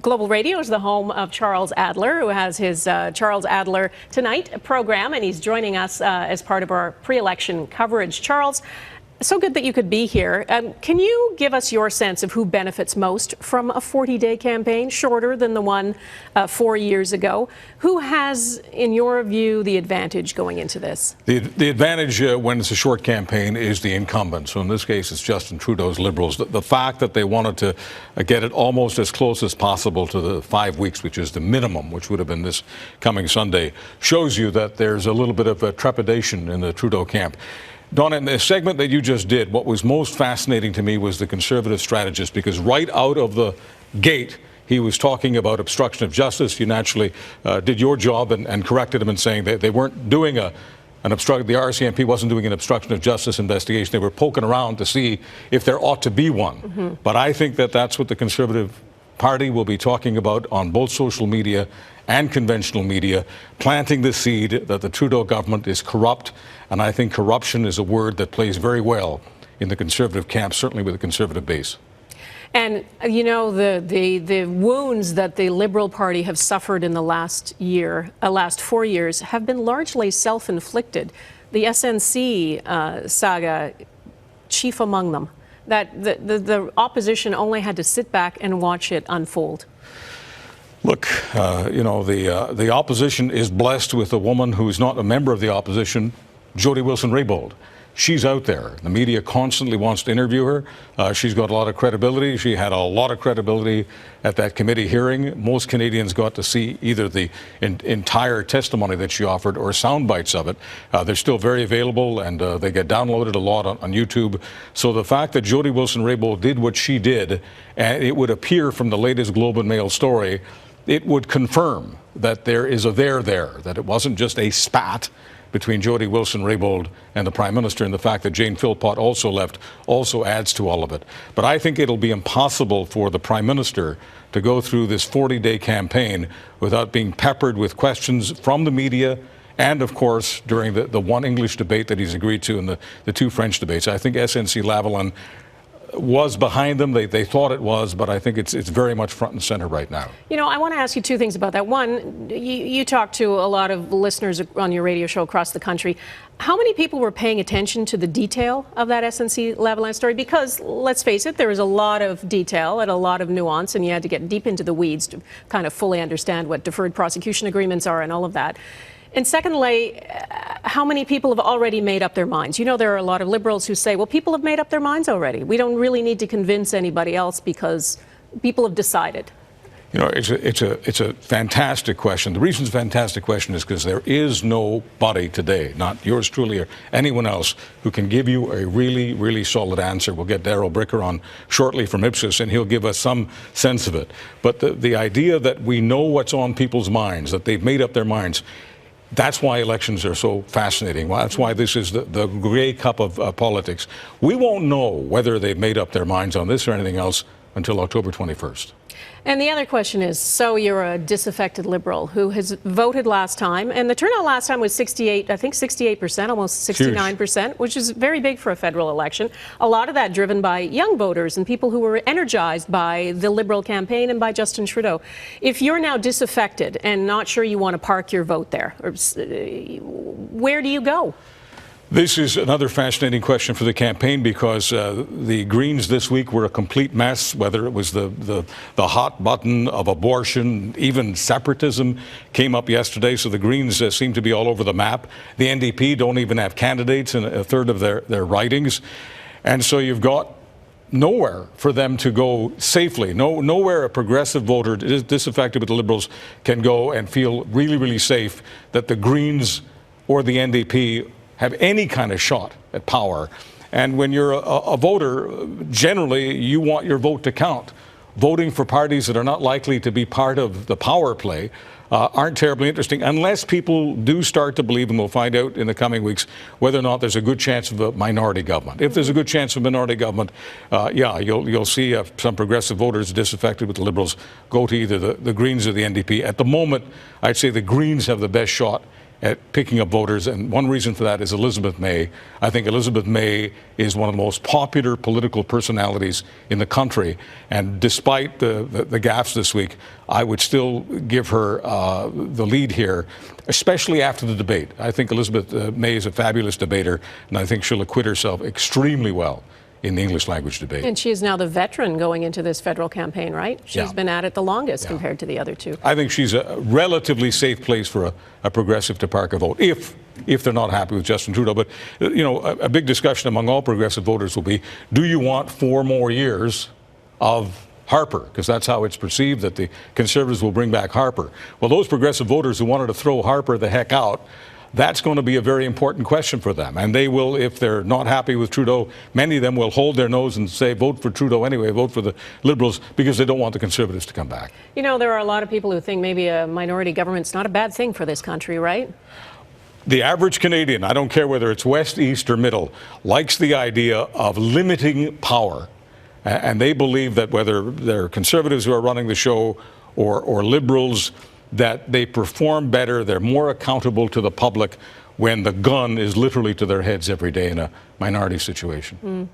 Global Radio is the home of Charles Adler, who has his Charles Adler Tonight program, and he's joining us as part of our pre-election coverage. Charles, so good that you could be here. Can you give us your sense of who benefits most from a 40-day campaign, shorter than the one 4 years ago? Who has, in your view, the advantage going into this? The advantage when it's a short campaign is the incumbent. So in this case, it's Justin Trudeau's Liberals. The fact that they wanted to get it almost as close as possible to the 5 weeks, which is the minimum, which would have been this coming Sunday, shows you that there's a little bit of a trepidation in the Trudeau camp. Donna, in the segment that you just did, what was most fascinating to me was the Conservative strategist, because right out of the gate, he was talking about obstruction of justice. You naturally did your job and corrected him in saying that they weren't doing an obstruction. The RCMP wasn't doing an obstruction of justice investigation. They were poking around to see if there ought to be one. But I think that that's what the Conservative Party will be talking about on both social media and conventional media, planting the seed that the Trudeau government is corrupt. And I think corruption is a word that plays very well in the Conservative camp, certainly with the Conservative base. And, you know, the wounds that the Liberal Party have suffered in the last 4 years have been largely self-inflicted. The SNC saga, chief among them, that the opposition only had to sit back and watch it unfold. Look, you know, the opposition is blessed with a woman who's not a member of the opposition, Jody Wilson-Raybould. She's out there. The media constantly wants to interview her. She's got a lot of credibility. She had a lot of credibility at that committee hearing. Most Canadians got to see either the entire testimony that she offered or sound bites of it. They're still very available, and they get downloaded a lot on YouTube. So the fact that Jody Wilson-Raybould did what she did, and it would appear from the latest Globe and Mail story, it would confirm that there is a there, that it wasn't just a spat between Jody Wilson-Raybould and the Prime Minister, and the fact that Jane Philpott also left also adds to all of it. But I think it'll be impossible for the Prime Minister to go through this 40-day campaign without being peppered with questions from the media and, of course, during the one English debate that he's agreed to and the two French debates. I think SNC-Lavalin was behind them. They thought it was, but I think it's very much front and center right now. You know, I want to ask you two things about that. One, you talk to a lot of listeners on your radio show across the country. How many people were paying attention to the detail of that SNC-Lavalin story? Because, let's face it, there was a lot of detail and a lot of nuance, and you had to get deep into the weeds to kind of fully understand what deferred prosecution agreements are and all of that. And secondly, how many people have already made up their minds? You know, there are a lot of Liberals who say, well, people have made up their minds already. We don't really need to convince anybody else because people have decided. You know, it's a fantastic question. The reason it's a fantastic question is because there is nobody today, not yours truly or anyone else, who can give you a really, really solid answer. We'll get Darrell Bricker on shortly from Ipsos, and he'll give us some sense of it. But the idea that we know what's on people's minds, that they've made up their minds, that's why elections are so fascinating. That's why this is the Grey Cup of politics. We won't know whether they've made up their minds on this or anything else until October 21st. And the other question is, so you're a disaffected Liberal who has voted last time, and the turnout last time was 68%, almost 69%, which is very big for a federal election. A lot of that driven by young voters and people who were energized by the Liberal campaign and by Justin Trudeau. If you're now disaffected and not sure you want to park your vote there, where do you go? This is another fascinating question for the campaign, because the Greens this week were a complete mess, whether it was the hot button of abortion, even separatism came up yesterday. So the Greens seem to be all over the map. The NDP don't even have candidates in a third of their ridings. And so you've got nowhere for them to go safely. Nowhere a progressive voter disaffected with the Liberals can go and feel really, really safe that the Greens or the NDP have any kind of shot at power. And when you're a voter, generally you want your vote to count. Voting for parties that are not likely to be part of the power play aren't terribly interesting, unless people do start to believe, and we'll find out in the coming weeks, whether or not there's a good chance of a minority government. If there's a good chance of a minority government, yeah, you'll see some progressive voters disaffected with the Liberals go to either the Greens or the NDP. At the moment, I'd say the Greens have the best shot at picking up voters, and one reason for that is Elizabeth May. I think Elizabeth May is one of the most popular political personalities in the country, and despite the gaffes this week, I would still give her the lead here, especially after the debate. I think Elizabeth May is a fabulous debater, and I think she'll acquit herself extremely well in the English language debate. And she is now the veteran going into this federal campaign, right? She's Yeah. been at it the longest compared to the other two. I think she's a relatively safe place for a progressive to park a vote, if they're not happy with Justin Trudeau. But, you know, a big discussion among all progressive voters will be, do you want 4 more years of Harper? Because that's how it's perceived, that the Conservatives will bring back Harper. Well, those progressive voters who wanted to throw Harper the heck out, that's going to be a very important question for them. And they will, if they're not happy with Trudeau, many of them will hold their nose and say, vote for Trudeau anyway, vote for the Liberals, because they don't want the Conservatives to come back. You know, there are a lot of people who think maybe a minority government's not a bad thing for this country, right? The average Canadian, I don't care whether it's west, east, or middle, likes the idea of limiting power. And they believe that whether they're Conservatives who are running the show or Liberals, that they perform better, they're more accountable to the public when the gun is literally to their heads every day in a minority situation.